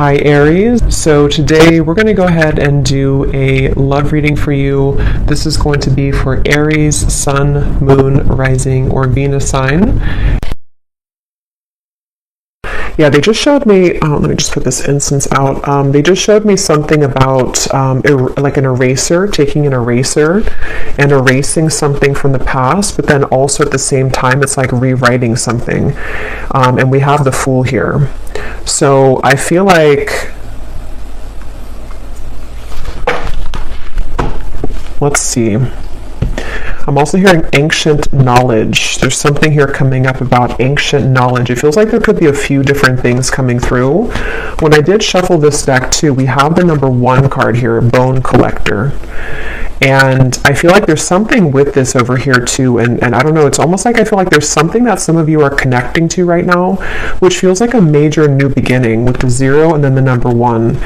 Hi Aries, so today we're going to go ahead and do a love reading for you. This is going to be for Aries, Sun, Moon, Rising, or Venus sign. Yeah, they just showed me, let me just put this incense out. They just showed me something about like an eraser, taking an eraser and erasing something from the past, but then also at the same time, it's like rewriting something. And we have the Fool here. So I feel like, let's see. I'm also hearing ancient knowledge. There's something here coming up about ancient knowledge. It feels like there could be a few different things coming through. When I did shuffle this deck too, we have the number 1 card here, Bone Collector. And I feel like there's something with this over here too, and I don't know, it's almost like I feel like there's something that some of you are connecting to right now, which feels like a major new beginning with the 0 and then the number 1.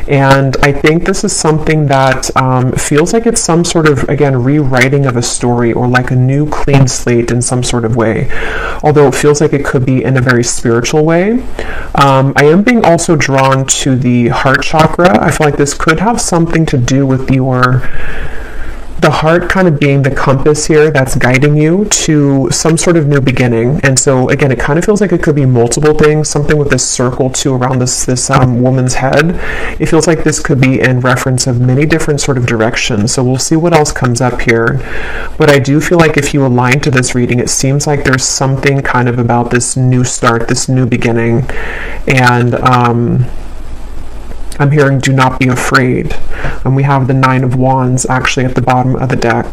And I think this is something that feels like it's some sort of, again, rewriting of a story or like a new clean slate in some sort of way. Although it feels like it could be in a very spiritual way. I am being also drawn to the heart chakra. I feel like this could have something to do with the heart kind of being the compass here that's guiding you to some sort of new beginning. And so again, it kind of feels like it could be multiple things, something with this circle too around this woman's head. It feels like this could be in reference of many different sort of directions. So we'll see what else comes up here. But I do feel like if you align to this reading, it seems like there's something kind of about this new start, this new beginning. And I'm hearing do not be afraid. And we have the 9 of Wands actually at the bottom of the deck.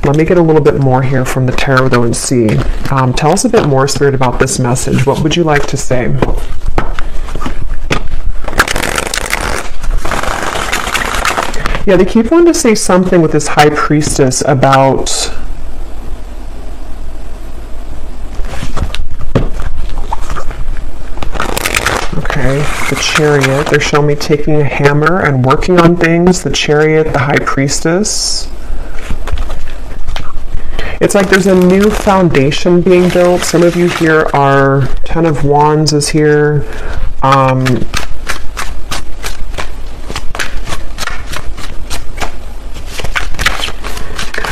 Let me get a little bit more here from the tarot though and see. Tell us a bit more, Spirit, about this message. What would you like to say? Yeah, they keep wanting to say something with this High Priestess about the Chariot. They're showing me taking a hammer and working on things. The Chariot, the High Priestess. It's like there's a new foundation being built. Some of you here are 10 of Wands is here.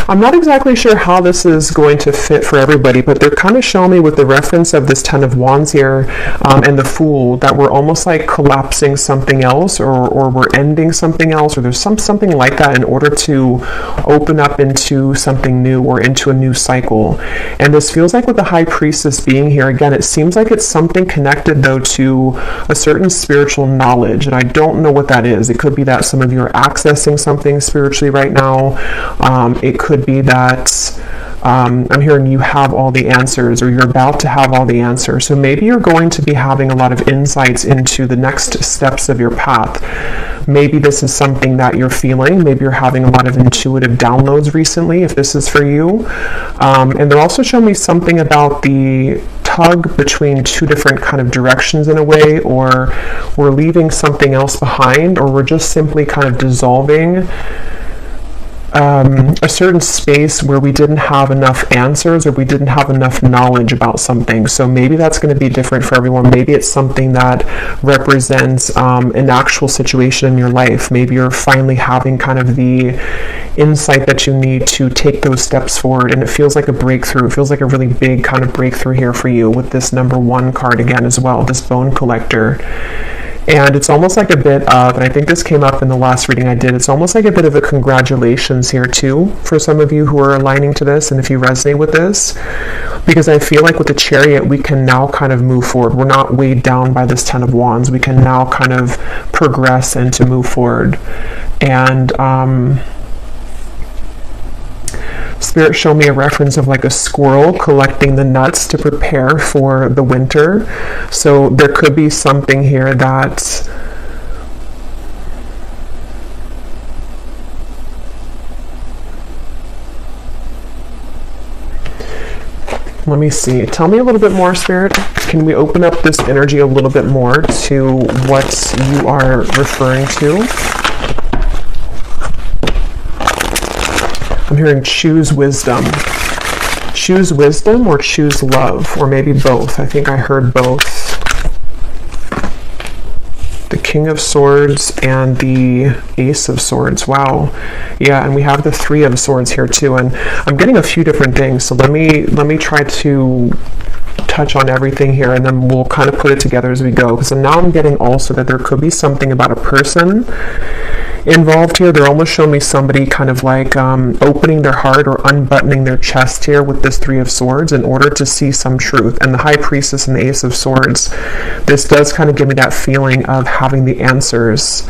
I'm not exactly sure how this is going to fit for everybody, but they're kind of showing me with the reference of this 10 of Wands here and the Fool that we're almost like collapsing something else or we're ending something else, or there's something like that in order to open up into something new or into a new cycle. And this feels like with the High Priestess being here, again, it seems like it's something connected though to a certain spiritual knowledge, and I don't know what that is. It could be that some of you are accessing something spiritually right now. It could be that I'm hearing you have all the answers, or you're about to have all the answers. So maybe you're going to be having a lot of insights into the next steps of your path. Maybe this is something that you're feeling. Maybe you're having a lot of intuitive downloads recently, if this is for you. And they're also showing me something about the tug between two different kind of directions in a way, or we're leaving something else behind, or we're just simply kind of dissolving a certain space where we didn't have enough answers or we didn't have enough knowledge about something. So maybe that's going to be different for everyone. Maybe it's something that represents an actual situation in your life. Maybe you're finally having kind of the insight that you need to take those steps forward, and it feels like a breakthrough. It feels like a really big kind of breakthrough here for you with this number 1 card again as well, this Bone Collector. And it's almost like a bit of, and I think this came up in the last reading I did, it's almost like a bit of a congratulations here too for some of you who are aligning to this, and if you resonate with this, because I feel like with the Chariot we can now kind of move forward. We're not weighed down by this 10 of Wands. We can now kind of progress and to move forward. And Spirit showed me a reference of like a squirrel collecting the nuts to prepare for the winter. So there could be something here that let me see. Tell me a little bit more, Spirit. Can we open up this energy a little bit more to what you are referring to? I'm hearing choose wisdom. Choose wisdom or choose love, or maybe both. I think I heard both. the King of Swords and the Ace of Swords. Wow. Yeah, and we have the Three of Swords here too, and I'm getting a few different things, so let me try to touch on everything here, and then we'll kind of put it together as we go, because now I'm getting also that there could be something about a person involved here. They're almost showing me somebody kind of like opening their heart or unbuttoning their chest here with this Three of Swords in order to see some truth. And the High Priestess and the Ace of Swords, this does kind of give me that feeling of having the answers.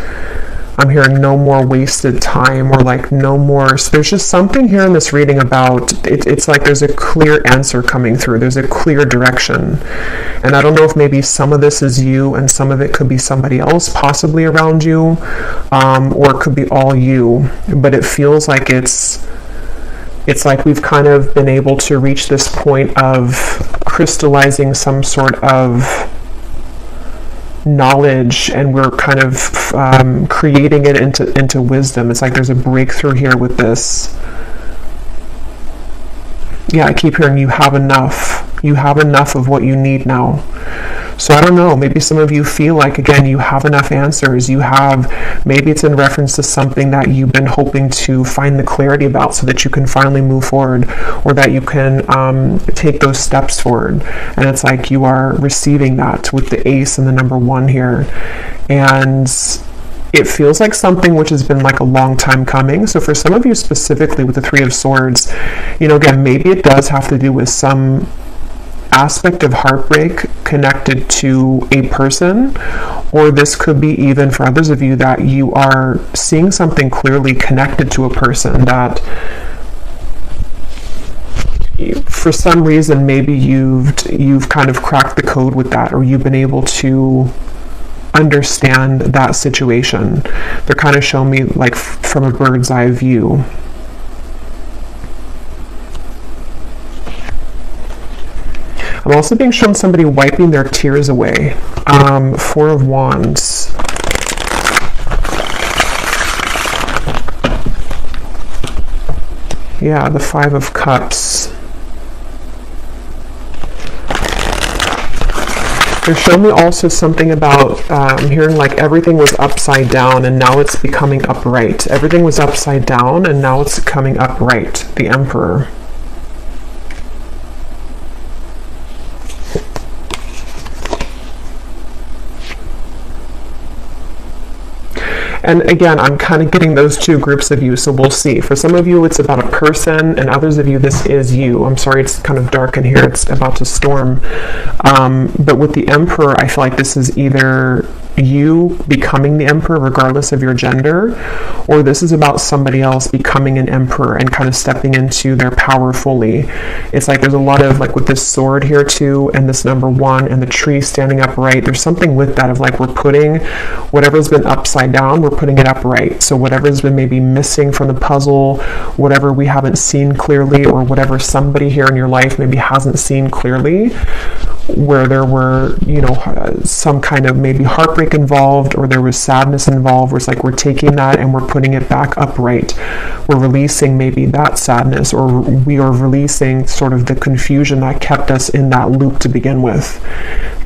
I'm hearing no more wasted time, or like no more. So there's just something here in this reading about it's like there's a clear answer coming through. There's a clear direction. And I don't know if maybe some of this is you and some of it could be somebody else possibly around you, or it could be all you. But it feels like it's like we've kind of been able to reach this point of crystallizing some sort of knowledge, and we're kind of creating it into wisdom. It's like there's a breakthrough here with this. Yeah, I keep hearing you have enough. You have enough of what you need now. So I don't know, maybe some of you feel like, again, you have enough answers. You have, maybe it's in reference to something that you've been hoping to find the clarity about so that you can finally move forward, or that you can take those steps forward. And it's like you are receiving that with the Ace and the number 1 here. And it feels like something which has been like a long time coming. So for some of you specifically with the Three of Swords, you know, again, maybe it does have to do with some aspect of heartbreak connected to a person, or this could be even for others of you that you are seeing something clearly connected to a person that for some reason maybe you've kind of cracked the code with that, or you've been able to understand that situation. They're kind of showing me like from a bird's eye view. I'm also being shown somebody wiping their tears away. Four of Wands. Yeah, the Five of Cups. They're showing me also something about, I'm hearing like everything was upside down and now it's becoming upright. Everything was upside down and now it's coming upright. The Emperor. And again, I'm kind of getting those two groups of you, so we'll see. For some of you, it's about a person, and others of you, this is you. I'm sorry, it's kind of dark in here. It's about to storm. But with the Emperor, I feel like this is either you becoming the Emperor regardless of your gender, or this is about somebody else becoming an Emperor and kind of stepping into their power fully. It's like there's a lot of, like with this sword here too, and this number 1, and the tree standing upright, there's something with that of like we're putting whatever's been upside down, we're putting it upright. So whatever's been maybe missing from the puzzle, whatever we haven't seen clearly, or whatever somebody here in your life maybe hasn't seen clearly, where there were, you know, some kind of maybe heartbreak involved, or there was sadness involved, where it's like we're taking that and we're putting it back upright. We're releasing maybe that sadness, or we are releasing sort of the confusion that kept us in that loop to begin with.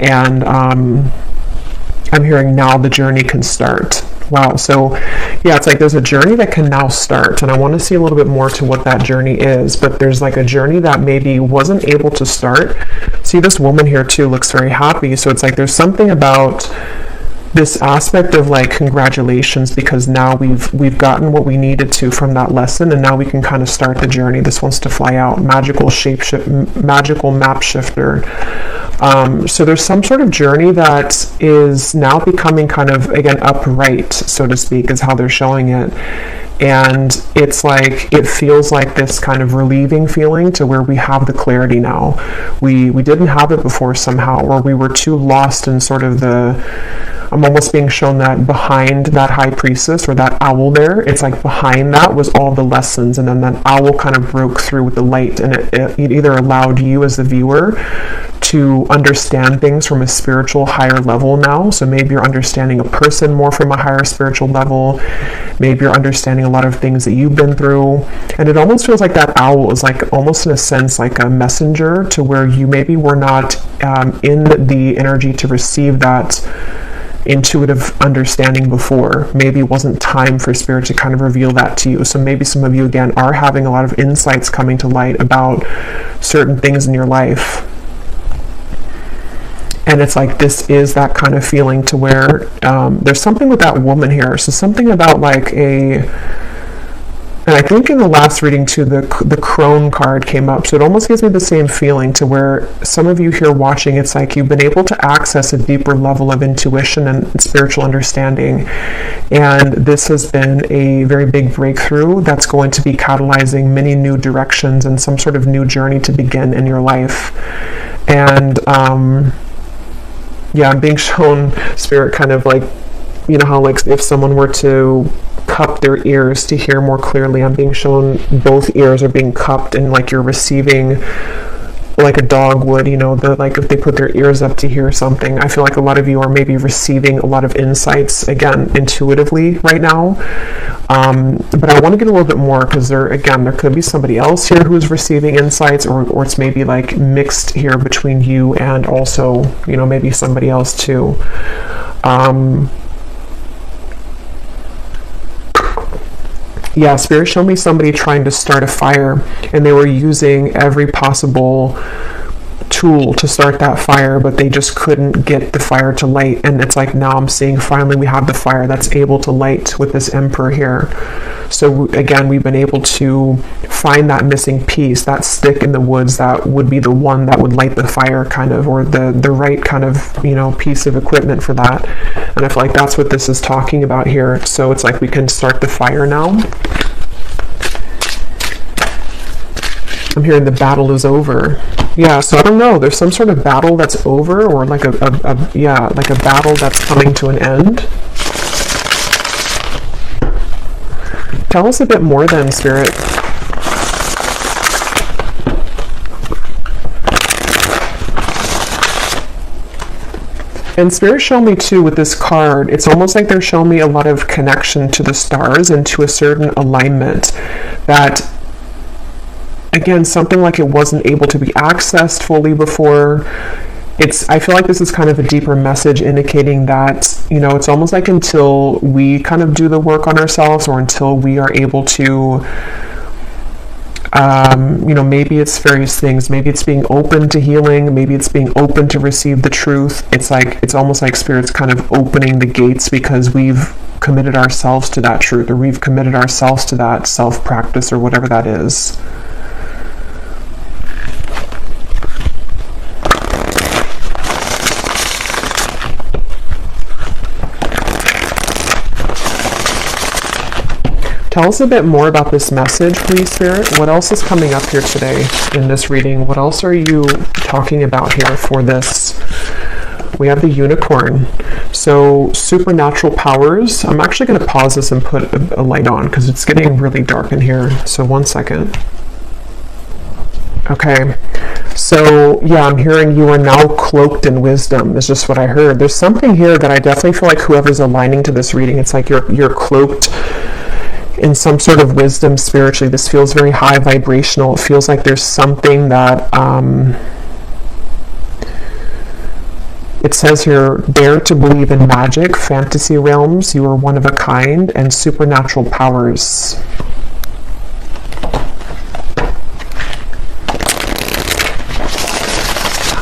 And I'm hearing now the journey can start. Wow. So yeah, it's like there's a journey that can now start, and I want to see a little bit more to what that journey is. But there's like a journey that maybe wasn't able to start. See, this woman here too looks very happy. So it's like there's something about this aspect of like congratulations, because now we've gotten what we needed to from that lesson, and now we can kind of start the journey. This wants to fly out. Magical magical map shifter. So there's some sort of journey that is now becoming kind of, again, upright, so to speak, is how they're showing it. And it's like, it feels like this kind of relieving feeling to where we have the clarity now. We didn't have it before somehow, or we were too lost in sort of I'm almost being shown that behind that High Priestess, or that owl there, it's like behind that was all the lessons, and then that owl kind of broke through with the light, and it either allowed you as the viewer to understand things from a spiritual higher level now. So maybe you're understanding a person more from a higher spiritual level. Maybe you're understanding a lot of things that you've been through. And it almost feels like that owl is like almost in a sense like a messenger to where you maybe were not in the energy to receive that intuitive understanding before. Maybe it wasn't time for Spirit to kind of reveal that to you. So maybe some of you, again, are having a lot of insights coming to light about certain things in your life. And it's like, this is that kind of feeling to where there's something with that woman here. So something about like and I think in the last reading too, the crone card came up. So it almost gives me the same feeling to where some of you here watching, it's like you've been able to access a deeper level of intuition and spiritual understanding. And this has been a very big breakthrough that's going to be catalyzing many new directions and some sort of new journey to begin in your life. And yeah, I'm being shown Spirit kind of like, you know how like if someone were to cup their ears to hear more clearly, I'm being shown both ears are being cupped, and like you're receiving like a dog would, you know, like if they put their ears up to hear something. I feel like a lot of you are maybe receiving a lot of insights, again, intuitively right now. But I want to get a little bit more, because there could be somebody else here who's receiving insights, or it's maybe like mixed here between you and also, you know, maybe somebody else too. Yeah, Spirit showed me somebody trying to start a fire, and they were using every possible tool to start that fire, but they just couldn't get the fire to light. And it's like, now I'm seeing finally we have the fire that's able to light with this Emperor here. So again, we've been able to find that missing piece, that stick in the woods that would be the one that would light the fire, kind of, or the right kind of, you know, piece of equipment for that. And I feel like that's what this is talking about here. So it's like we can start the fire now. I'm hearing the battle is over. Yeah, so I don't know. There's some sort of battle that's over, or like a battle that's coming to an end. Tell us a bit more then, Spirit. And Spirit showed me too with this card, it's almost like they're showing me a lot of connection to the stars and to a certain alignment that, again, something like it wasn't able to be accessed fully before. I feel like this is kind of a deeper message indicating that, you know, it's almost like until we kind of do the work on ourselves, or until we are able to, you know, maybe it's various things. Maybe it's being open to healing. Maybe it's being open to receive the truth. It's like, it's almost like Spirit's kind of opening the gates because we've committed ourselves to that truth, or we've committed ourselves to that self-practice, or whatever that is. Tell us a bit more about this message, please, Spirit. What else is coming up here today in this reading? What else are you talking about here for this? We have the unicorn. So supernatural powers. I'm actually going to pause this and put a light on because it's getting really dark in here. So 1 second. Okay. So yeah, I'm hearing you are now cloaked in wisdom is just what I heard. There's something here that I definitely feel like whoever's aligning to this reading, it's like you're cloaked in some sort of wisdom spiritually. This feels very high vibrational. It feels like there's something that it says here, dare to believe in magic, fantasy realms, you are one of a kind, and supernatural powers.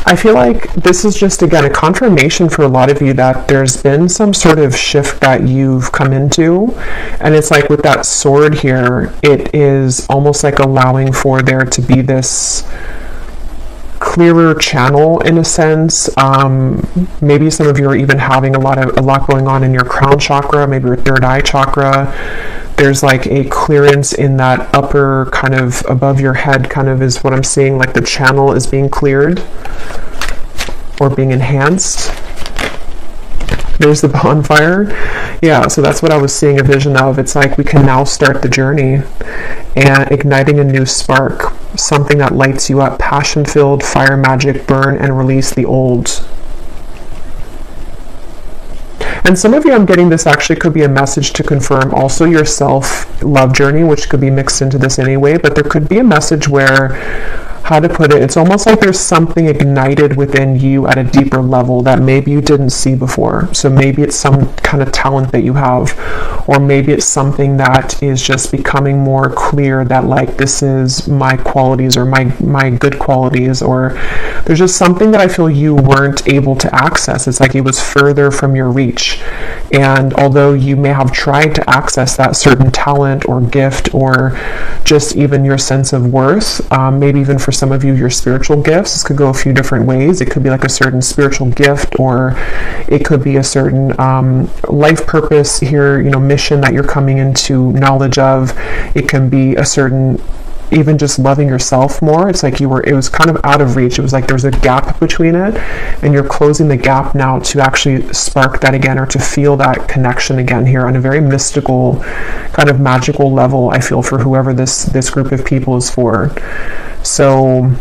I feel like this is just, again, a confirmation for a lot of you that there's been some sort of shift that you've come into. And it's like with that sword here, it is almost like allowing for there to be this clearer channel in a sense. Maybe some of you are even having a lot going on in your crown chakra, maybe your third eye chakra. There's like a clearance in that upper kind of above your head kind of is what I'm seeing, like the channel is being cleared or being enhanced. There's the bonfire. Yeah, so that's what I was seeing a vision of. It's like we can now start the journey and igniting a new spark, something that lights you up, passion-filled, fire magic, burn and release the old. And some of you, I'm getting this actually could be a message to confirm also your self-love journey, which could be mixed into this anyway, but there could be a message where how to put it, it's almost like there's something ignited within you at a deeper level that maybe you didn't see before. So maybe it's some kind of talent that you have, or maybe it's something that is just becoming more clear that like this is my qualities or my good qualities, or there's just something that I feel you weren't able to access. It's like it was further from your reach. And although you may have tried to access that certain talent or gift, or just even your sense of worth, maybe even for some of you, your spiritual gifts, this could go a few different ways. It could be like a certain spiritual gift, or it could be a certain life purpose here, mission that you're coming into knowledge of. It can be a certain, even just loving yourself more. It's like it was kind of out of reach. It was like there's a gap between it, and you're closing the gap now to actually spark that again, or to feel that connection again here on a very mystical, kind of magical level, I feel, for whoever this group of people is for. So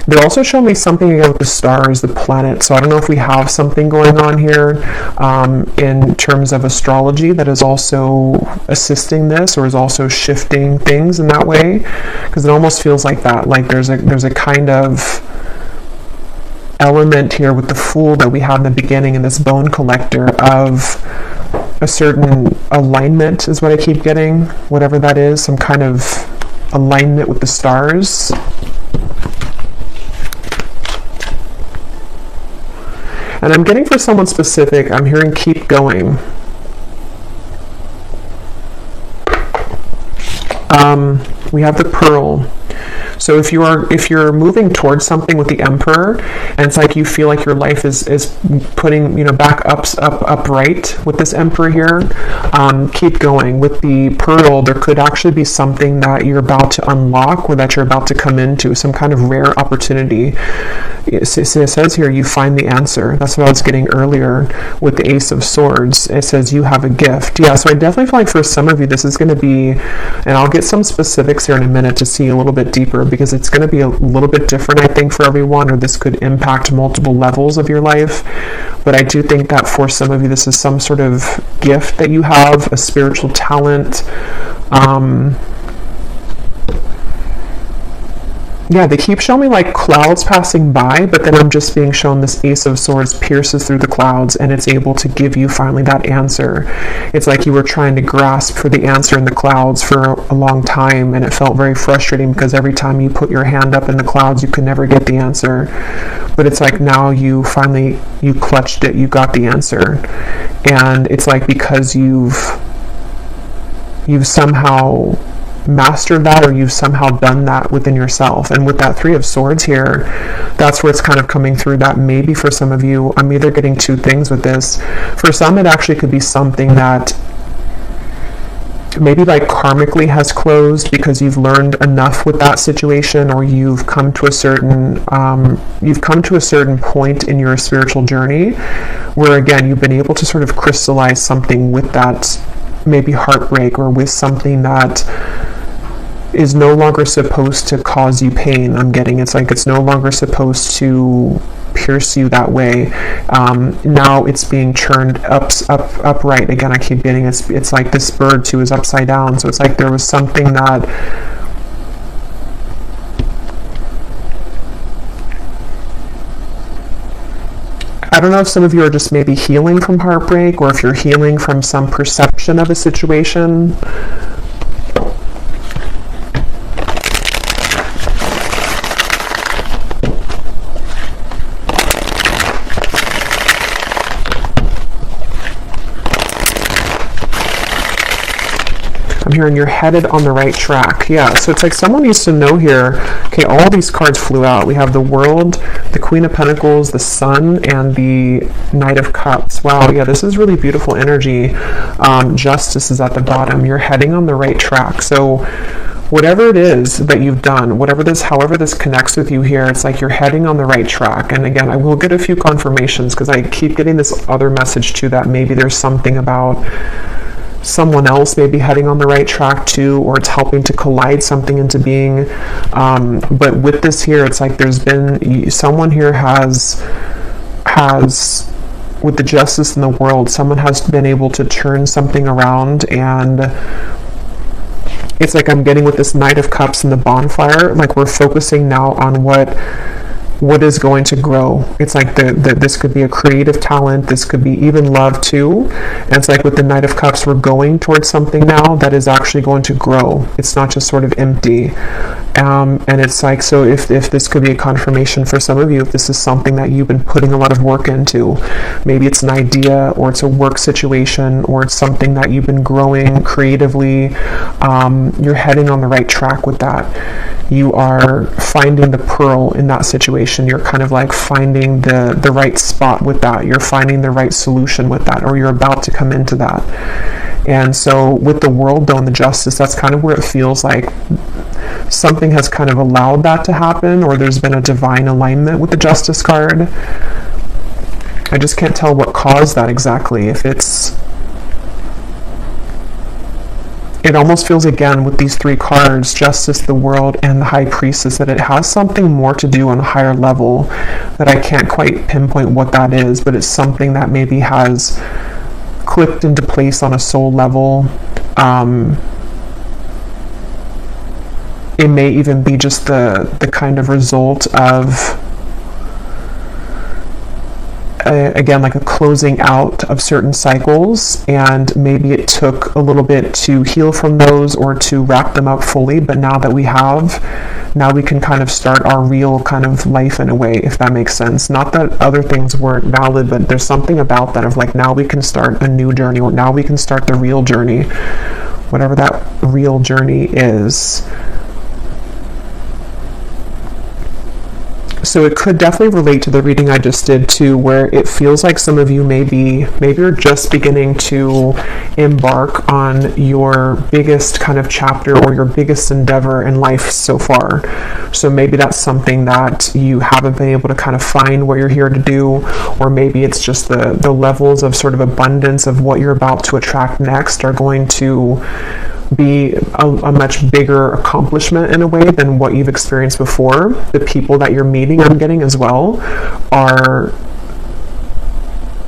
they also show me something again with the stars, the planets. So I don't know if we have something going on here in terms of astrology that is also assisting this, or is also shifting things in that way, because it almost feels like that. Like there's a kind of element here with the Fool that we had in the beginning in this Bone Collector of a certain alignment is what I keep getting, whatever that is, some kind of alignment with the stars. And I'm getting for someone specific, I'm hearing keep going. We have the Pearl. So if you're moving towards something with the Emperor, and it's like you feel like your life is putting back upright with this Emperor here, keep going. With the Pearl, there could actually be something that you're about to unlock, or that you're about to come into, some kind of rare opportunity. It says here you find the answer. That's what I was getting earlier with the Ace of Swords. It says you have a gift. Yeah, so I definitely feel like for some of you this is going to be, and I'll get some specifics here in a minute to see a little bit deeper, because it's going to be a little bit different, I think, for everyone, or this could impact multiple levels of your life. But I do think that for some of you this is some sort of gift that you have, a spiritual talent. Yeah, they keep showing me like clouds passing by, but then I'm just being shown this Ace of Swords pierces through the clouds, and it's able to give you finally that answer. It's like you were trying to grasp for the answer in the clouds for a long time, and it felt very frustrating because every time you put your hand up in the clouds, you could never get the answer. But it's like now you clutched it, you got the answer. And it's like because you've somehow mastered that, or you've somehow done that within yourself. And with that Three of Swords here, that's where it's kind of coming through, that maybe for some of you, I'm either getting two things with this. For some, it actually could be something that maybe like karmically has closed because you've learned enough with that situation, or you've come to a certain point in your spiritual journey where again you've been able to sort of crystallize something with that maybe heartbreak, or with something that is no longer supposed to cause you pain. I'm getting it's like it's no longer supposed to pierce you that way. Now it's being churned upright again. I keep getting it's like this bird too is upside down. So it's like there was something that I don't know if some of you are just maybe healing from heartbreak, or if you're healing from some perception of a situation. I'm hearing you're headed on the right track. Yeah, so it's like someone needs to know here, okay, all these cards flew out. We have the World, the Queen of Pentacles, the Sun, and the Knight of Cups. Wow, yeah, this is really beautiful energy. Justice is at the bottom. You're heading on the right track. So whatever it is that you've done, however this connects with you here, it's like you're heading on the right track. And again, I will get a few confirmations because I keep getting this other message too, that maybe there's something about someone else maybe heading on the right track too, or it's helping to collide something into being. But with this here, it's like there's been someone here has with the Justice in the World, someone has been able to turn something around, and it's like I'm getting with this Knight of Cups and the bonfire, like we're focusing now on what is going to grow. It's like this could be a creative talent, this could be even love too. And it's like with the Knight of Cups, we're going towards something now that is actually going to grow. It's not just sort of empty. And it's like, so if this could be a confirmation for some of you, if this is something that you've been putting a lot of work into, maybe it's an idea, or it's a work situation, or it's something that you've been growing creatively, you're heading on the right track with that. You are finding the pearl in that situation. You're kind of like finding the right spot with that. You're finding the right solution with that, or you're about to come into that. And so with the World though and the Justice, that's kind of where it feels like something has kind of allowed that to happen, or there's been a divine alignment with the Justice card. I just can't tell what caused that exactly. If it almost feels again with these three cards, Justice, the World, and the High Priestess, that it has something more to do on a higher level that I can't quite pinpoint what that is, but it's something that maybe has clicked into place on a soul level. It may even be just the kind of result of again, like a closing out of certain cycles, and maybe it took a little bit to heal from those or to wrap them up fully, but now that we have, now we can kind of start our real kind of life in a way, if that makes sense. Not that other things weren't valid, but there's something about that of like, now we can start a new journey, or now we can start the real journey, whatever that real journey is. So it could definitely relate to the reading I just did too, where it feels like some of you maybe you're just beginning to embark on your biggest kind of chapter or your biggest endeavor in life so far. So maybe that's something that you haven't been able to kind of find what you're here to do, or maybe it's just the levels of sort of abundance of what you're about to attract next are going to be a much bigger accomplishment in a way than what you've experienced before. The people that you're meeting, I'm getting as well,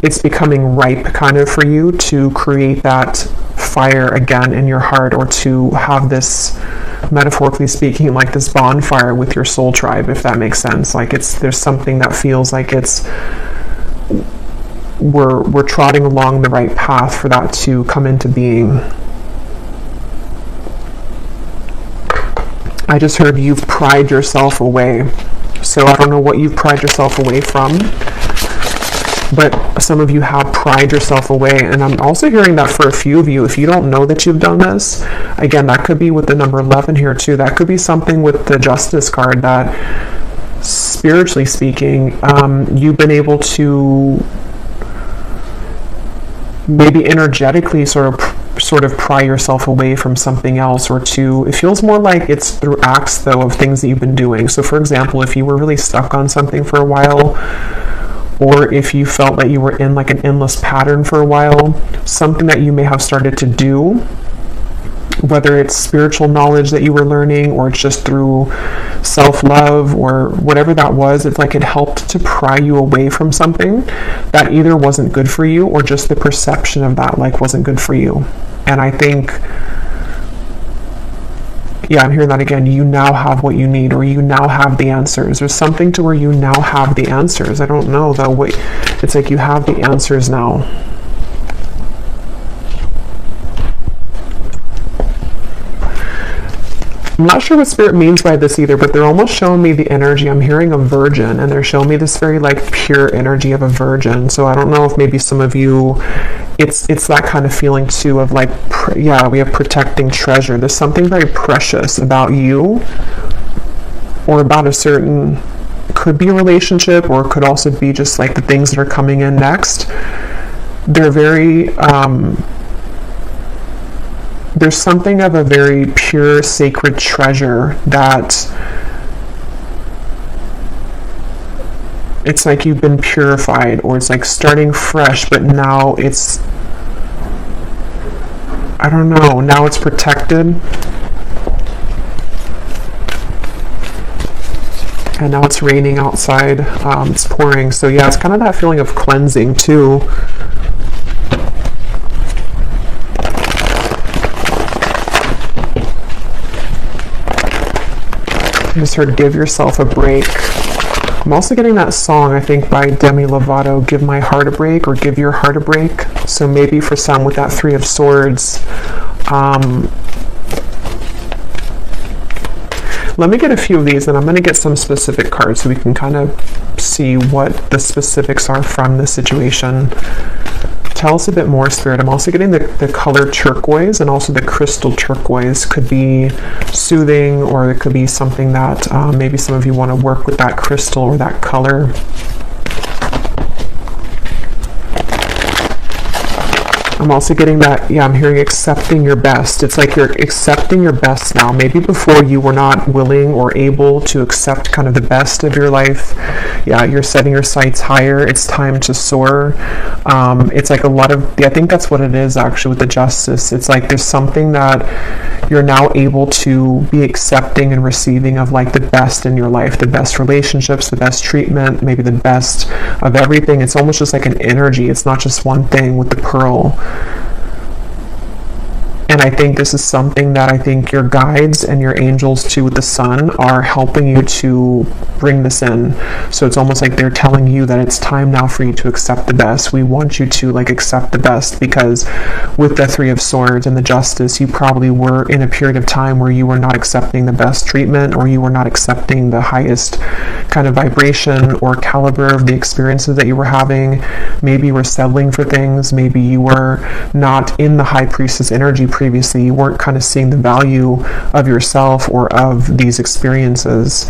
it's becoming ripe kind of for you to create that fire again in your heart, or to have this, metaphorically speaking, like this bonfire with your soul tribe, if that makes sense. Like there's something that feels like we're trotting along the right path for that to come into being. I just heard you've pried yourself away. So I don't know what you've pried yourself away from, but some of you have pried yourself away. And I'm also hearing that for a few of you, if you don't know that you've done this, again, that could be with the number 11 here too. That could be something with the Justice card that, spiritually speaking, you've been able to maybe energetically sort of pry yourself away from something else, or it feels more like it's through acts though of things that you've been doing. So for example, if you were really stuck on something for a while, or if you felt that you were in like an endless pattern for a while, something that you may have started to do, whether it's spiritual knowledge that you were learning, or it's just through self-love, or whatever that was, it's like it helped to pry you away from something that either wasn't good for you, or just the perception of that like wasn't good for you. And I think, yeah, I'm hearing that again. You now have what you need, or you now have the answers. There's something to where you now have the answers. I don't know though. It's like you have the answers now. I'm not sure what Spirit means by this either, but they're almost showing me the energy. I'm hearing a virgin, and they're showing me this very like pure energy of a virgin. So I don't know if maybe some of you, it's that kind of feeling too of like, yeah, we have protecting treasure. There's something very precious about you, or about a certain, could be a relationship, or it could also be just like the things that are coming in next. They're very, there's something of a very pure, sacred treasure that it's like you've been purified, or it's like starting fresh, but now it's, I don't know, now it's protected. And now it's raining outside, it's pouring. So yeah, it's kind of that feeling of cleansing too. just heard give yourself a break. I'm also getting that song, I think, by Demi Lovato, Give My Heart a Break, or Give Your Heart a Break. So maybe for some with that Three of Swords, let me get a few of these, and I'm going to get some specific cards so we can kind of see what the specifics are from this situation. Tell us a bit more, Spirit. I'm also getting the color turquoise, and also the crystal turquoise. Could be soothing, or it could be something that maybe some of you want to work with that crystal or that color. I'm also getting that, yeah, I'm hearing accepting your best. It's like you're accepting your best now. Maybe before you were not willing or able to accept kind of the best of your life. Yeah, you're setting your sights higher. It's time to soar. It's like a lot of, I think that's what it is actually with the Justice. It's like there's something that you're now able to be accepting and receiving of, like the best in your life, the best relationships, the best treatment, maybe the best of everything. It's almost just like an energy. It's not just one thing with the Pearl. And I think this is something that I think your guides and your angels too with the Sun are helping you to bring this in. So it's almost like they're telling you that it's time now for you to accept the best. We want you to like accept the best, because with the Three of Swords and the Justice, you probably were in a period of time where you were not accepting the best treatment, or you were not accepting the highest kind of vibration or caliber of the experiences that you were having. Maybe you were settling for things. Maybe you were not in the High Priestess energy previously. You weren't kind of seeing the value of yourself or of these experiences.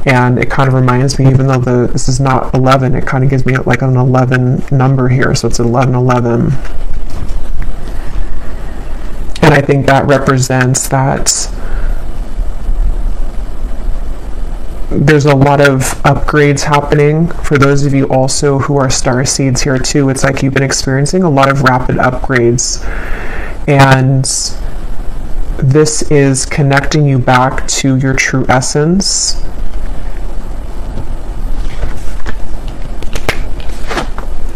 And it kind of reminds me, even though this is not 11, it kind of gives me like an 11 number here. So it's 1111. And I think that represents that there's a lot of upgrades happening. For those of you also who are star seeds here too, it's like you've been experiencing a lot of rapid upgrades. And this is connecting you back to your true essence.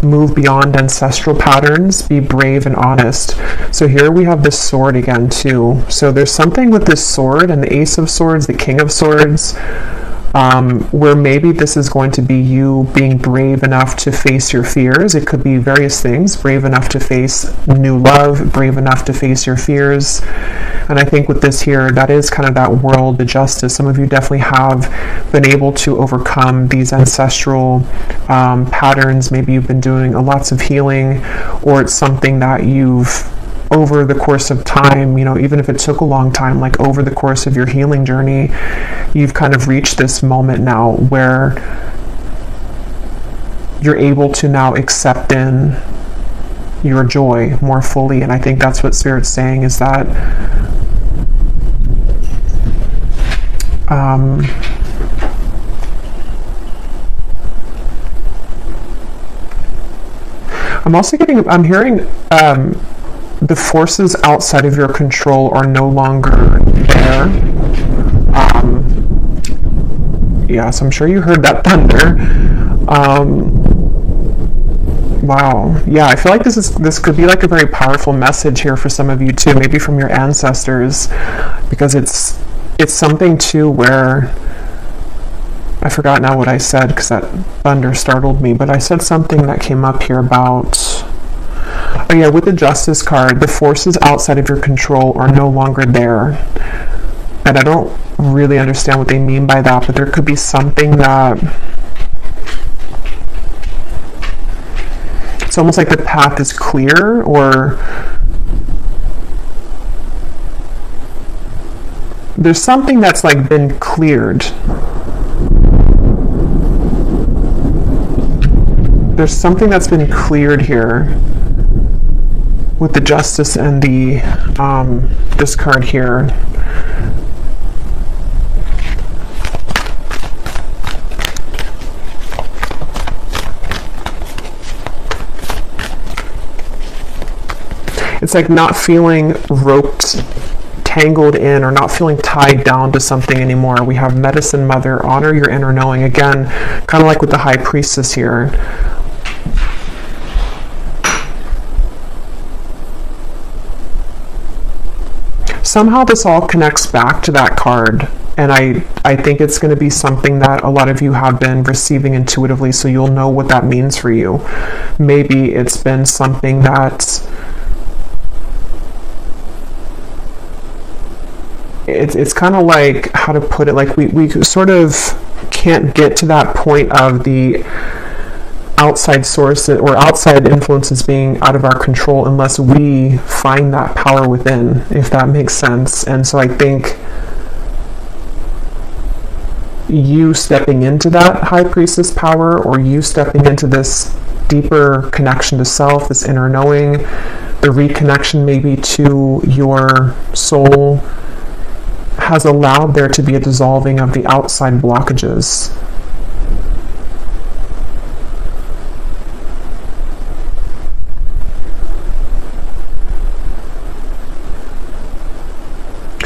Move beyond ancestral patterns. Be brave and honest. So here we have this sword again too. So there's something with this sword and the Ace of Swords, the King of Swords, where maybe this is going to be you being brave enough to face your fears. It could be various things. Brave enough to face new love, brave enough to face your fears. And I think with this here, that is kind of that world, the Justice. Some of you definitely have been able to overcome these ancestral patterns. Maybe you've been doing lots of healing, or it's something that you've, over the course of time, you know, even if it took a long time, like over the course of your healing journey, you've kind of reached this moment now where you're able to now accept in your joy more fully. And I think that's what Spirit's saying, is that I'm hearing the forces outside of your control are no longer there. Yeah, so I'm sure you heard that thunder. Wow. Yeah, I feel like this could be like a very powerful message here for some of you too, maybe from your ancestors, because it's something too where I forgot now what I said because that thunder startled me, but I said something that came up here about, oh yeah, with the Justice card, the forces outside of your control are no longer there. And I don't really understand what they mean by that, but there could be something that, it's almost like the path is clear, or there's something that's like been cleared. There's something that's been cleared here with the Justice and the this card here. It's like not feeling roped, tangled in, or not feeling tied down to something anymore. We have Medicine Mother, honor your inner knowing. Again, kind of like with the High Priestess here. Somehow this all connects back to that card. And I think it's going to be something that a lot of you have been receiving intuitively, so you'll know what that means for you. Maybe it's been something that it's kind of like, how to put it, like we sort of can't get to that point of the outside source or outside influences being out of our control unless we find that power within, if that makes sense. And so I think you stepping into that high priestess power, or you stepping into this deeper connection to self, this inner knowing, the reconnection maybe to your soul, has allowed there to be a dissolving of the outside blockages.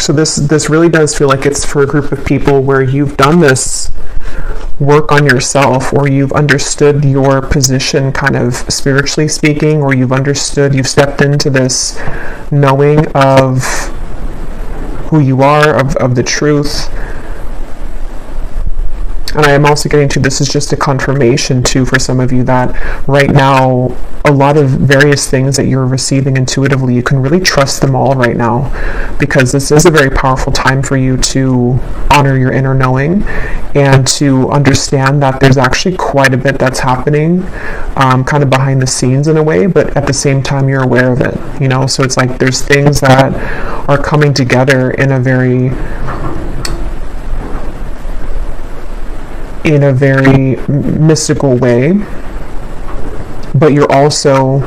So this really does feel like it's for a group of people where you've done this work on yourself, or you've understood your position kind of spiritually speaking, or you've stepped into this knowing of who you are, of the truth. And I am also getting to, this is just a confirmation too for some of you that right now a lot of various things that you're receiving intuitively, you can really trust them all right now, because this is a very powerful time for you to honor your inner knowing and to understand that there's actually quite a bit that's happening kind of behind the scenes in a way, but at the same time you're aware of it, you know. So it's like there's things that are coming together in a very mystical way, but you're also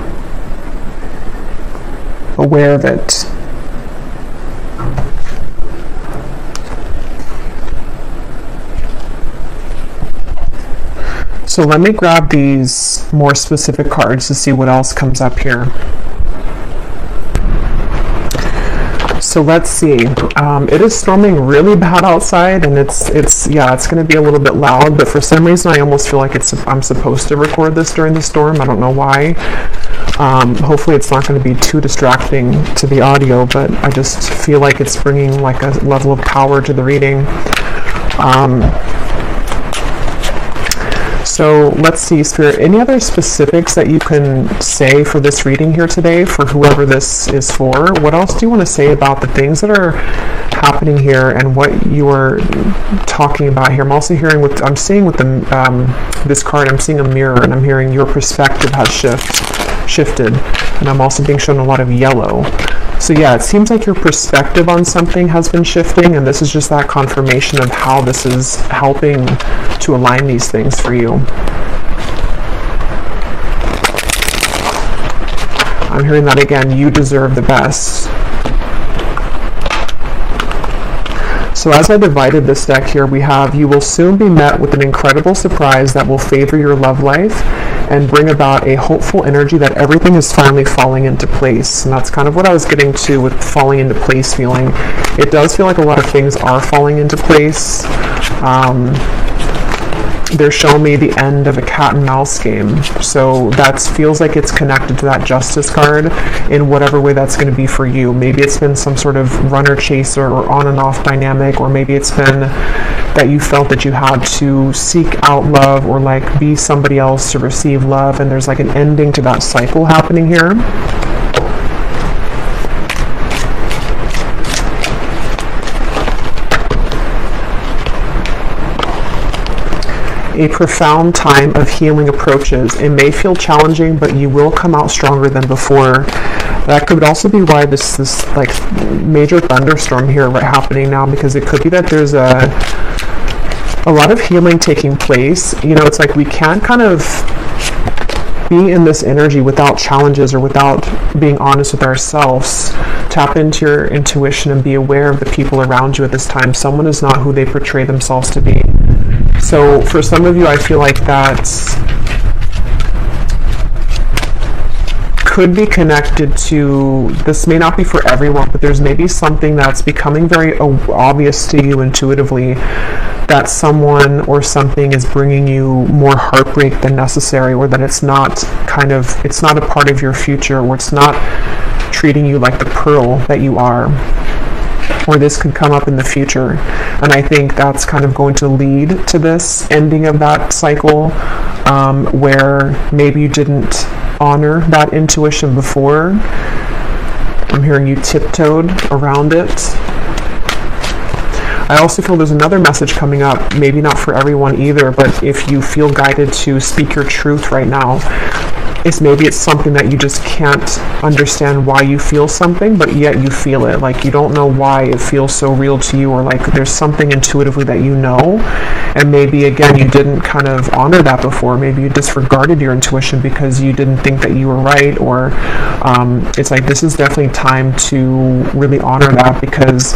aware of it. So let me grab these more specific cards to see what else comes up here. So let's see. It is storming really bad outside, and it's going to be a little bit loud. But for some reason, I almost feel like I'm supposed to record this during the storm. I don't know why. Hopefully, it's not going to be too distracting to the audio. But I just feel like it's bringing like a level of power to the reading. So let's see, Spirit, any other specifics that you can say for this reading here today, for whoever this is for? What else do you want to say about the things that are happening here and what you are talking about here? I'm also hearing I'm seeing with this card, I'm seeing a mirror, and I'm hearing your perspective has shifted, and I'm also being shown a lot of yellow. So yeah, it seems like your perspective on something has been shifting, and this is just that confirmation of how this is helping to align these things for you. I'm hearing that again, you deserve the best. So as I divided this deck here, we have, you will soon be met with an incredible surprise that will favor your love life and bring about a hopeful energy that everything is finally falling into place. And that's kind of what I was getting to with falling into place feeling. It does feel like a lot of things are falling into place. They're showing me the end of a cat and mouse game. So that feels like it's connected to that justice card in whatever way that's going to be for you. Maybe it's been some sort of runner chaser or on and off dynamic, or maybe it's been that you felt that you had to seek out love or like be somebody else to receive love, and there's like an ending to that cycle happening here. A profound time of healing approaches. It may feel challenging, but you will come out stronger than before. That could also be why this like major thunderstorm here happening now, because it could be that there's a lot of healing taking place. You know, it's like we can't kind of be in this energy without challenges or without being honest with ourselves. Tap into your intuition and be aware of the people around you at this time. Someone is not who they portray themselves to be. So for some of you, I feel like that could be connected to, this may not be for everyone, but there's maybe something that's becoming very obvious to you intuitively, that someone or something is bringing you more heartbreak than necessary, or that it's not a part of your future, or it's not treating you like the pearl that you are. or this could come up in the future. And I think that's kind of going to lead to this ending of that cycle, where maybe you didn't honor that intuition before. I'm hearing you tiptoed around it. I also feel there's another message coming up, maybe not for everyone either, but if you feel guided to speak your truth right now, maybe it's something that you just can't understand why you feel something, but yet you feel it. Like you don't know why it feels so real to you, or like there's something intuitively that you know, and maybe again you didn't kind of honor that before. Maybe you disregarded your intuition because you didn't think that you were right, or it's like this is definitely time to really honor that, because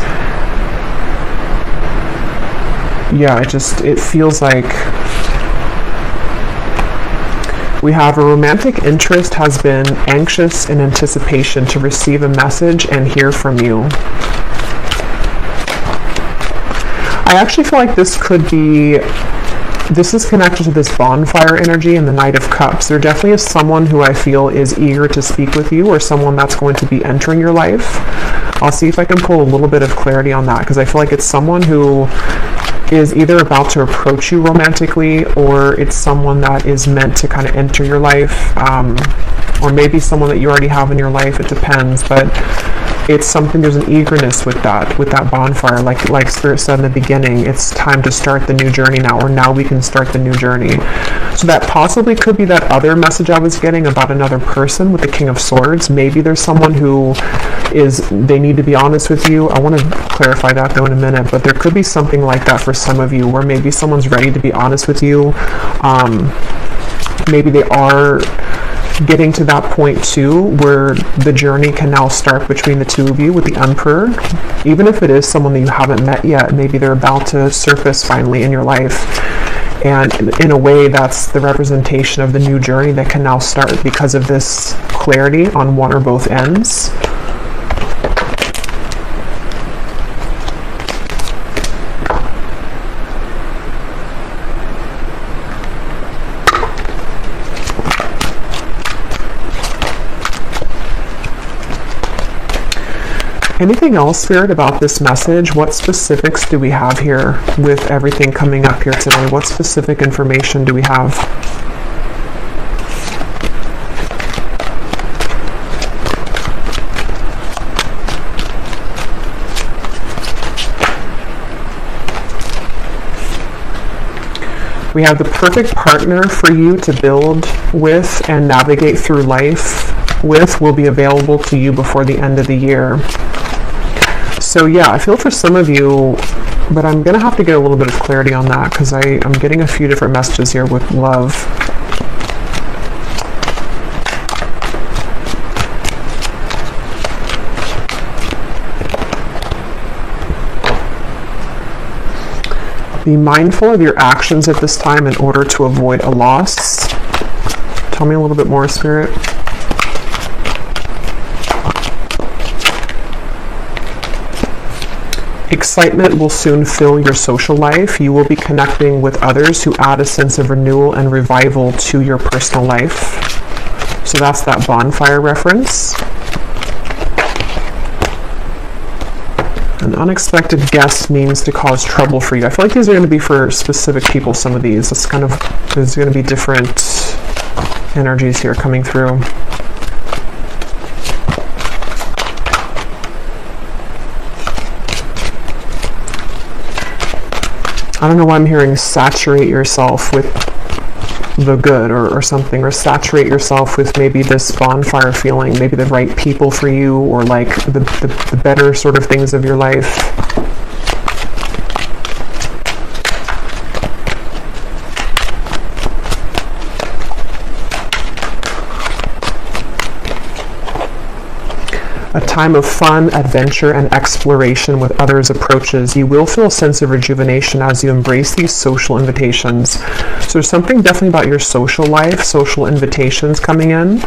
yeah, it feels like we have a romantic interest has been anxious in anticipation to receive a message and hear from you. I actually feel like this is connected to this bonfire energy and the Knight of Cups. There definitely is someone who I feel is eager to speak with you, or someone that's going to be entering your life. I'll see if I can pull a little bit of clarity on that, because I feel like it's someone who is either about to approach you romantically, or it's someone that is meant to kind of enter your life, or maybe someone that you already have in your life. It depends, but it's something, there's an eagerness with that bonfire, like Spirit said in the beginning, it's time to start the new journey now, or now we can start the new journey. So that possibly could be that other message I was getting about another person with the King of Swords. Maybe there's someone who they need to be honest with you. I want to clarify that though in a minute, but there could be something like that for some of you, where maybe someone's ready to be honest with you. Maybe they are getting to that point too, where the journey can now start between the two of you with the Emperor. Even if it is someone that you haven't met yet, maybe they're about to surface finally in your life. And in a way, that's the representation of the new journey that can now start because of this clarity on one or both ends. Anything else, Spirit, about this message? What specifics do we have here with everything coming up here today? What specific information do we have? We have the perfect partner for you to build with and navigate through life with will be available to you before the end of the year. So yeah, I feel for some of you, but I'm going to have to get a little bit of clarity on that, because I'm getting a few different messages here with love. Be mindful of your actions at this time in order to avoid a loss. Tell me a little bit more, Spirit. Excitement will soon fill your social life. You will be connecting with others who add a sense of renewal and revival to your personal life. So that's that bonfire reference. An unexpected guest means to cause trouble for you. I feel like these are going to be for specific people, some of these. There's going to be different energies here coming through. I don't know why I'm hearing saturate yourself with the good or something, or saturate yourself with maybe this bonfire feeling, maybe the right people for you, or like the better sort of things of your life. A time of fun, adventure, and exploration with others approaches. You will feel a sense of rejuvenation as you embrace these social invitations. So there's something definitely about your social life, social invitations coming in.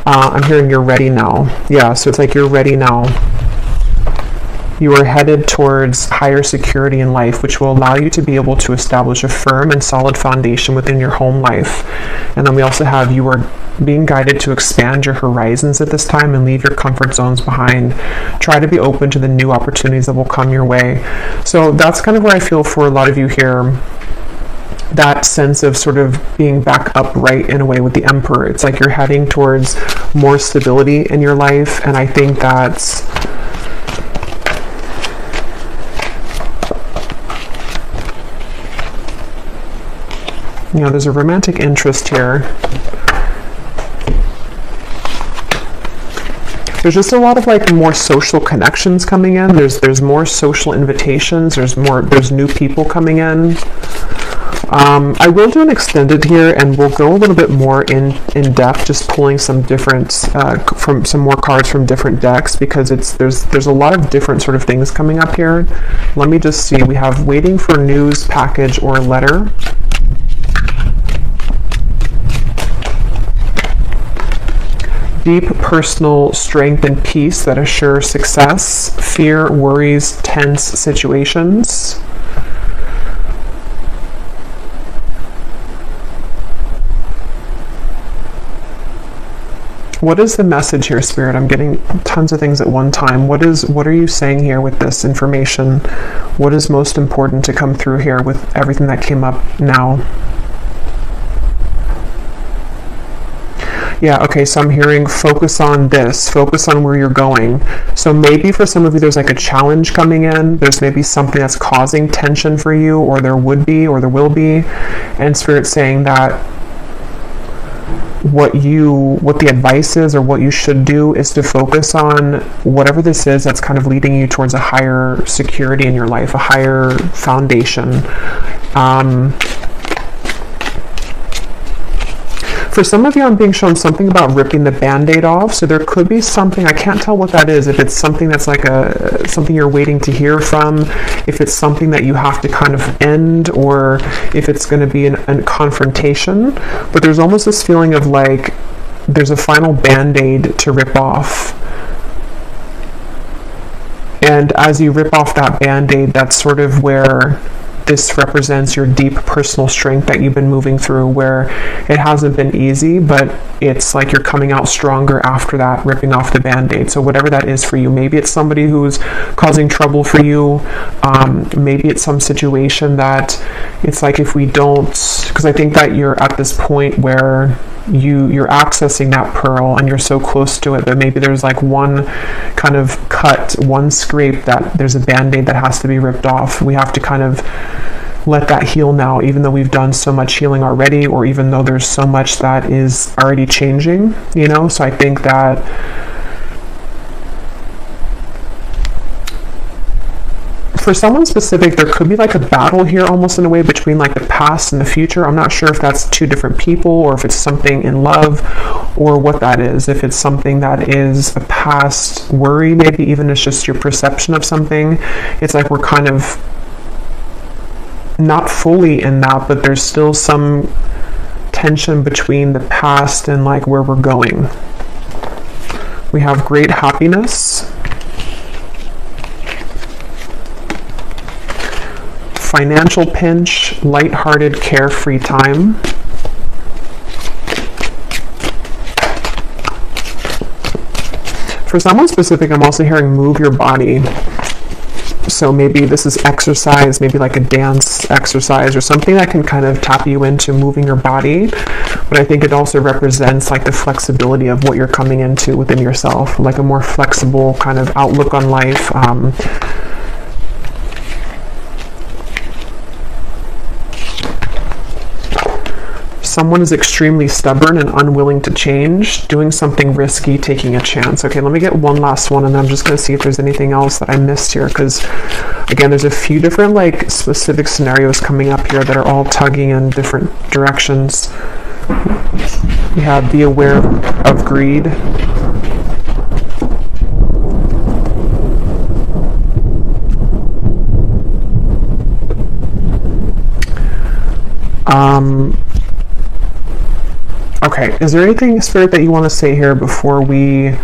I'm hearing you're ready now. Yeah, so it's like you're ready now. You are headed towards higher security in life, which will allow you to be able to establish a firm and solid foundation within your home life. And then we also have you are being guided to expand your horizons at this time and leave your comfort zones behind. Try to be open to the new opportunities that will come your way. So that's kind of where I feel for a lot of you here. That sense of sort of being back upright in a way with the Emperor. It's like you're heading towards more stability in your life, and I think that's there's a romantic interest here. There's just a lot of like more social connections coming in. There's more social invitations. There's new people coming in. I will do an extended here, and we'll go a little bit more in depth, just pulling some different from some more cards from different decks, because there's a lot of different sort of things coming up here. Let me just see. We have waiting for news, package, or letter. Deep personal strength and peace that assure success. Fear, worries, tense situations. What is the message here, Spirit? I'm getting tons of things at one time. What are you saying here with this information? What is most important to come through here with everything that came up now? Yeah, okay, so I'm hearing focus on this, focus on where you're going. So maybe for some of you there's like a challenge coming in, there's maybe something that's causing tension for you, or there would be, or there will be, and Spirit's saying that what the advice is, or what you should do, is to focus on whatever this is that's kind of leading you towards a higher security in your life, a higher foundation. For some of you, I'm being shown something about ripping the Band-Aid off. So there could be something, I can't tell what that is, if it's something that's like something you're waiting to hear from, if it's something that you have to kind of end, or if it's going to be a confrontation. But there's almost this feeling of like there's a final Band-Aid to rip off. And as you rip off that Band-Aid, that's sort of where this represents your deep personal strength that you've been moving through, where it hasn't been easy, but it's like you're coming out stronger after that, ripping off the Band-Aid. So whatever that is for you, maybe it's somebody who's causing trouble for you, maybe it's some situation that it's like, if we don't, because I think that you're at this point where you're accessing that pearl and you're so close to it, but maybe there's like one kind of cut, one scrape, that there's a Band-Aid that has to be ripped off. We have to kind of let that heal now, even though we've done so much healing already, or even though there's so much that is already changing, so I think that for someone specific, there could be like a battle here, almost in a way, between like the past and the future. I'm not sure if that's two different people, or if it's something in love, or what that is. If it's something that is a past worry, maybe even it's just your perception of something. It's like we're kind of not fully in that, but there's still some tension between the past and like where we're going. We have great happiness. Financial pinch, lighthearted, carefree time. For someone specific, I'm also hearing move your body. So maybe this is exercise, maybe like a dance exercise or something that can kind of tap you into moving your body. But I think it also represents like the flexibility of what you're coming into within yourself, like a more flexible kind of outlook on life. Someone is extremely stubborn and unwilling to change, doing something risky, taking a chance. Okay, let me get one last one, and then I'm just going to see if there's anything else that I missed here, because again, there's a few different like specific scenarios coming up here that are all tugging in different directions. We have be aware of greed. Okay, is there anything, Spirit, that you want to say here before we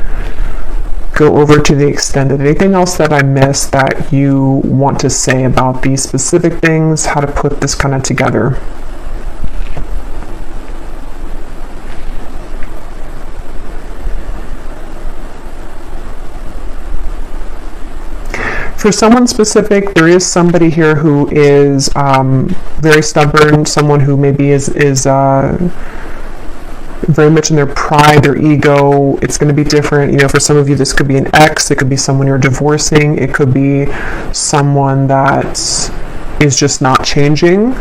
go over to the extended. Anything else that I missed that you want to say about these specific things, how to put this kind of together? For someone specific, there is somebody here who is very stubborn, someone who maybe is very much in their pride, their ego. It's going to be different. You know, for some of you, this could be an ex, it could be someone you're divorcing, it could be someone that is just not changing,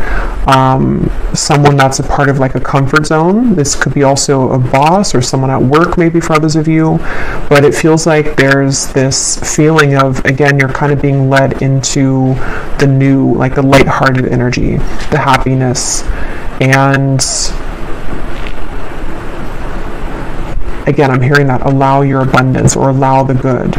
someone that's a part of like a comfort zone. This could be also a boss or someone at work, maybe for others of you, but it feels like there's this feeling of, again, you're kind of being led into the new, like the lighthearted energy, the happiness, and again, I'm hearing that allow your abundance or allow the good.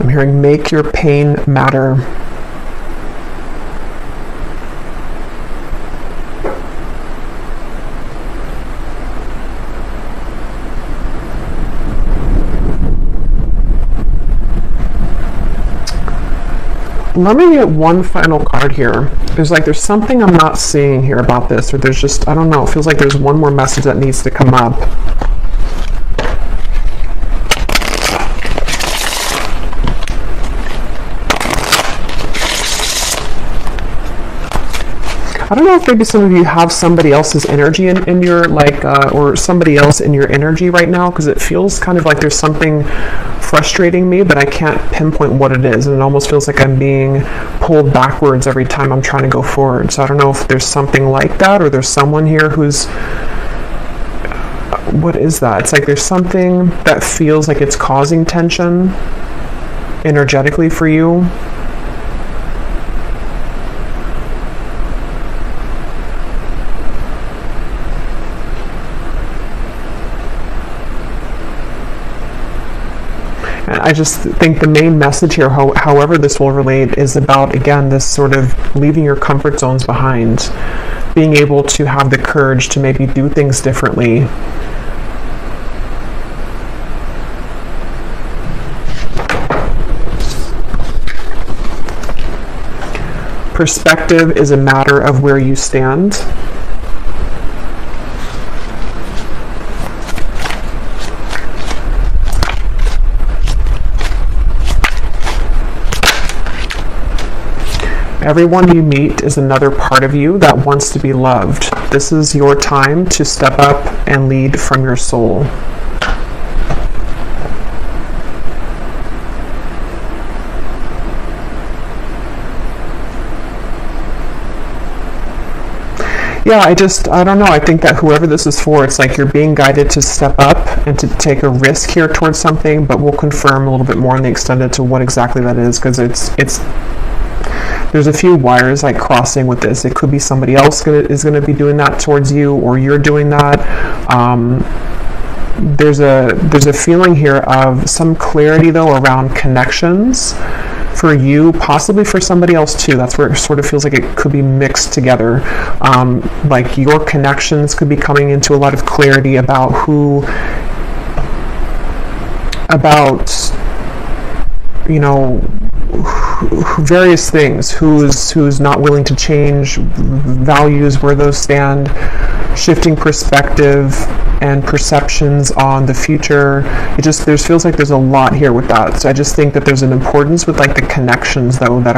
I'm hearing make your pain matter. Let me get one final card here. There's something I'm not seeing here about this, or there's just, I don't know, it feels like there's one more message that needs to come up. I don't know if maybe some of you have somebody else's energy in your, or somebody else in your energy right now, because it feels kind of like there's something frustrating me, but I can't pinpoint what it is, and it almost feels like I'm being pulled backwards every time I'm trying to go forward. So I don't know if there's something like that, or there's someone here who's, what is that? It's like there's something that feels like it's causing tension energetically for you. I just think the main message here, however this will relate, is about, again, this sort of leaving your comfort zones behind, being able to have the courage to maybe do things differently. Perspective is a matter of where you stand. Everyone you meet is another part of you that wants to be loved. This is your time to step up and lead from your soul. Yeah, I don't know. I think that whoever this is for, it's like you're being guided to step up and to take a risk here towards something, but we'll confirm a little bit more in the extended to what exactly that is, because there's a few wires like crossing with this. It could be somebody else is going to be doing that towards you, or you're doing that. There's a feeling here of some clarity though around connections for you, possibly for somebody else too. That's where it sort of feels like it could be mixed together. Like your connections could be coming into a lot of clarity about various things, who's not willing to change, values, where those stand, shifting perspective and perceptions on the future. There feels like there's a lot here with that. So I just think that there's an importance with like the connections though that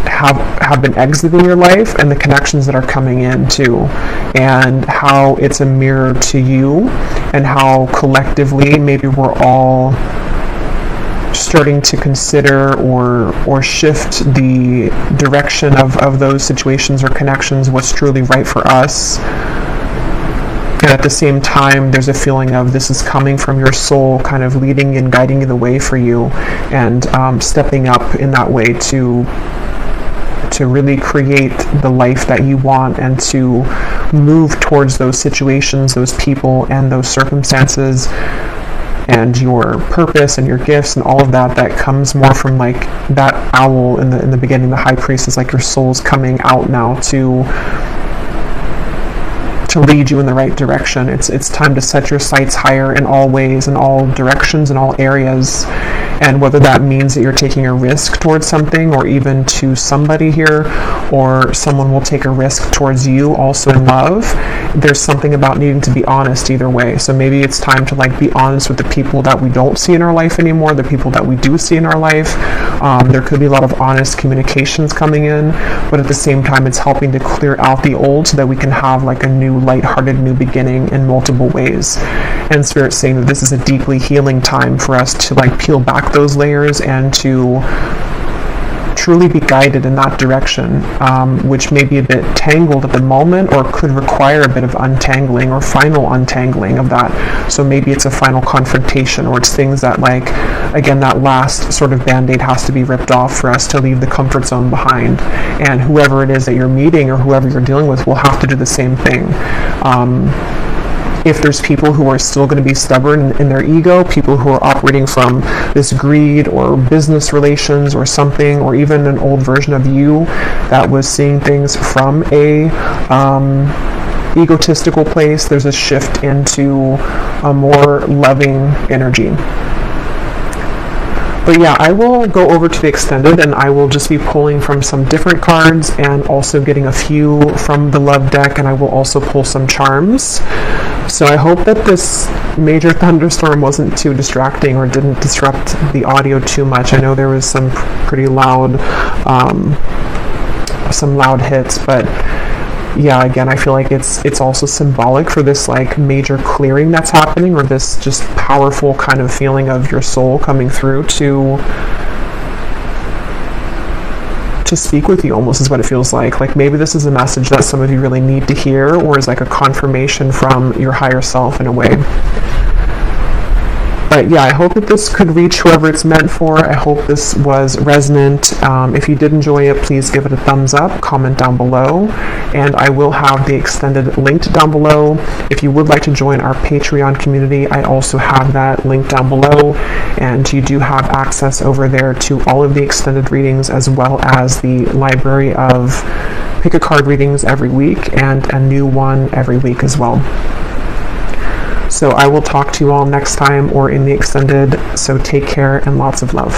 have been exiting your life, and the connections that are coming in too, and how it's a mirror to you, and how collectively maybe we're all starting to consider or shift the direction of those situations or connections, what's truly right for us. And at the same time, there's a feeling of this is coming from your soul, kind of leading and guiding the way for you, and stepping up in that way to really create the life that you want and to move towards those situations, those people, and those circumstances, and your purpose and your gifts and all of that comes more from like that owl in the beginning. The high priest is like your soul's coming out now to lead you in the right direction. It's time to set your sights higher in all ways, in all directions, in all areas. And whether that means that you're taking a risk towards something, or even to somebody here, or someone will take a risk towards you also in love, there's something about needing to be honest either way. So maybe it's time to like be honest with the people that we don't see in our life anymore, the people that we do see in our life. There could be a lot of honest communications coming in, but at the same time it's helping to clear out the old so that we can have like a new lighthearted new beginning in multiple ways. And Spirit's saying that this is a deeply healing time for us to like peel back those layers and to truly be guided in that direction, which may be a bit tangled at the moment, or could require a bit of untangling or final untangling of that. So maybe it's a final confrontation, or it's things that like, again, that last sort of band-aid has to be ripped off for us to leave the comfort zone behind. And whoever it is that you're meeting or whoever you're dealing with will have to do the same thing. If there's people who are still going to be stubborn in their ego, people who are operating from this greed or business relations or something, or even an old version of you that was seeing things from a egotistical place, there's a shift into a more loving energy. But yeah, I will go over to the extended and I will just be pulling from some different cards and also getting a few from the love deck, and I will also pull some charms. So I hope that this major thunderstorm wasn't too distracting or didn't disrupt the audio too much. I know there was some pretty loud, hits, but yeah, again, I feel like it's also symbolic for this like major clearing that's happening, or this just powerful kind of feeling of your soul coming through to speak with you, almost is what it feels like. Like maybe this is a message that some of you really need to hear, or is like a confirmation from your higher self in a way. But yeah, I hope that this could reach whoever it's meant for. I hope this was resonant. If you did enjoy it, please give it a thumbs up, comment down below, and I will have the extended linked down below. If you would like to join our Patreon community, I also have that linked down below, and you do have access over there to all of the extended readings, as well as the library of pick a card readings every week and a new one every week as well. So I will talk to you all next time or in the extended. So take care and lots of love.